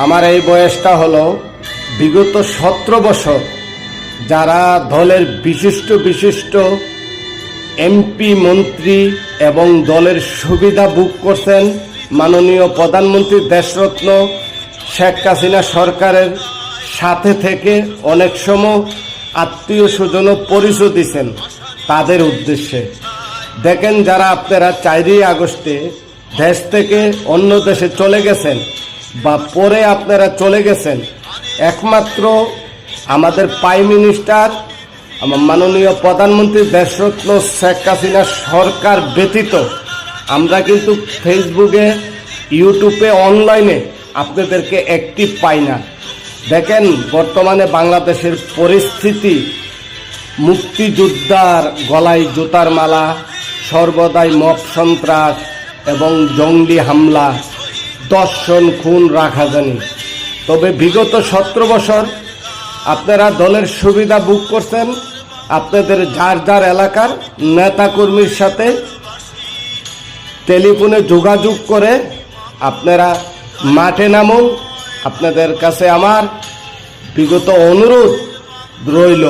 আমার এই বয়সটা হলো বিগত 17 বছর যারা দলের বিশিষ্ট এমপি মন্ত্রী এবং দলের সুবিধা বুক করছেন মাননীয় প্রধানমন্ত্রী দেশরত্ন শেখ হাসিনা সরকারের সাথে থেকে অনেক সময় আত্মীয় স্বজন পরিচয় দিচ্ছেন তাদের উদ্দেশ্যে। দেখেন, যারা আপনারা 4ই আগস্টে দেশ থেকে অন্য দেশে চলে গেছেন বা পরে আপনারা চলে গেছেন, একমাত্র আমাদের প্রাইম মিনিস্টার মাননীয় প্রধানমন্ত্রী দেশরত্ন শেখ হাসিনা সরকার ব্যতীত আমরা কিন্তু ফেসবুকে, ইউটিউবে, অনলাইনে আপনাদেরকে অ্যাক্টিভ পাই না। দেখেন, বর্তমানে বাংলাদেশের পরিস্থিতি, মুক্তিযোদ্ধার গলায় জুতার মালা, সর্বদাই মব সন্ত্রাস এবং জঙ্গি হামলা, দর্শন, খুন, রাখাজানি। তবে বিগত 17 বছর আপনারা দলের সুবিধা বুক করছেন, আপনাদের যার যার এলাকার নেতাকর্মীর সাথে টেলিফোনে যোগাযোগ করে আপনারা মাঠে নামুন। আপনাদের কাছে আমার বিগত অনুরোধ রইল,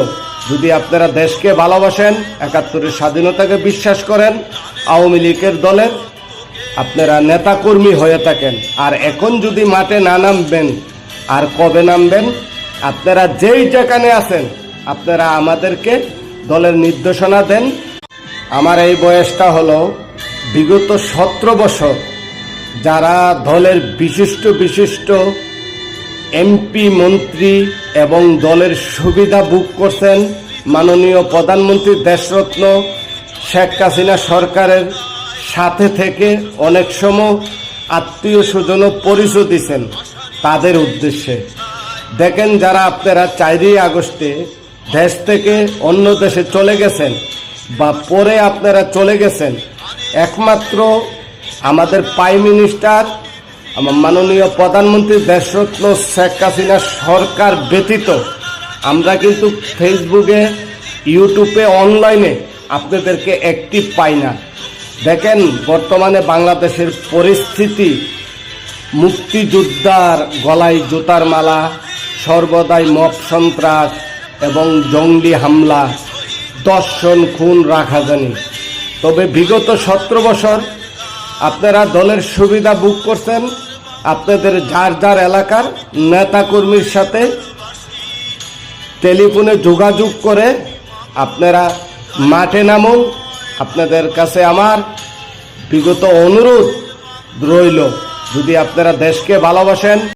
যদি আপনারা দেশকে ভালোবাসেন, 71-এর স্বাধীনতাকে বিশ্বাস করেন, আওয়ামী লীগের দলের আপনারা নেতাকর্মী হয়ে থাকেন, আর এখন যদি মাঠে না নামবেন আর কবে নামবেন? আপনারা যেই যেখানে আছেন আপনারা আমাদেরকে দলের নির্দেশনা দেন। আমার এই বয়সটা হলো বিগত 17 বছর যারা দলের বিশিষ্ট এমপি মন্ত্রী এবং দলের সুবিধা বুক করছেন মাননীয় প্রধানমন্ত্রী দেশরত্ন শেখ হাসিনা সরকারের সাথে থেকে অনেক সময় আত্মীয় স্বজন পরিচয় দিচ্ছেন তাদের উদ্দেশ্যে। দেখেন, যারা আপনারা 4ই আগস্টে দেশ থেকে অন্য দেশে চলে গেছেন বা পরে আপনারা চলে গেছেন, একমাত্র আমাদের প্রাইম মিনিস্টার মাননীয় প্রধানমন্ত্রী দেশরত্ন শেখ হাসিনা সরকার ব্যতীত আমরা কিন্তু ফেসবুকে, ইউটিউবে, অনলাইনে আপনাদেরকে অ্যাক্টিভ পাই না। দেখেন, বর্তমানে বাংলাদেশের পরিস্থিতি, মুক্তিযোদ্ধার গলায় জুতার মালা, সর্বদাই মব সন্ত্রাস এবং জঙ্গি হামলা, দর্শন, খুন, রাখাজানি। তবে বিগত 17 বছর আপনারা দলের সুবিধা বুক করছেন, আপনাদের যার যার এলাকার নেতাকর্মীর সাথে টেলিফোনে যোগাযোগ করে আপনারা মাঠে নামুন। আপনাদের কাছে আমার বিগত অনুরোধ রইল, যদি আপনারা দেশকে ভালোবাসেন,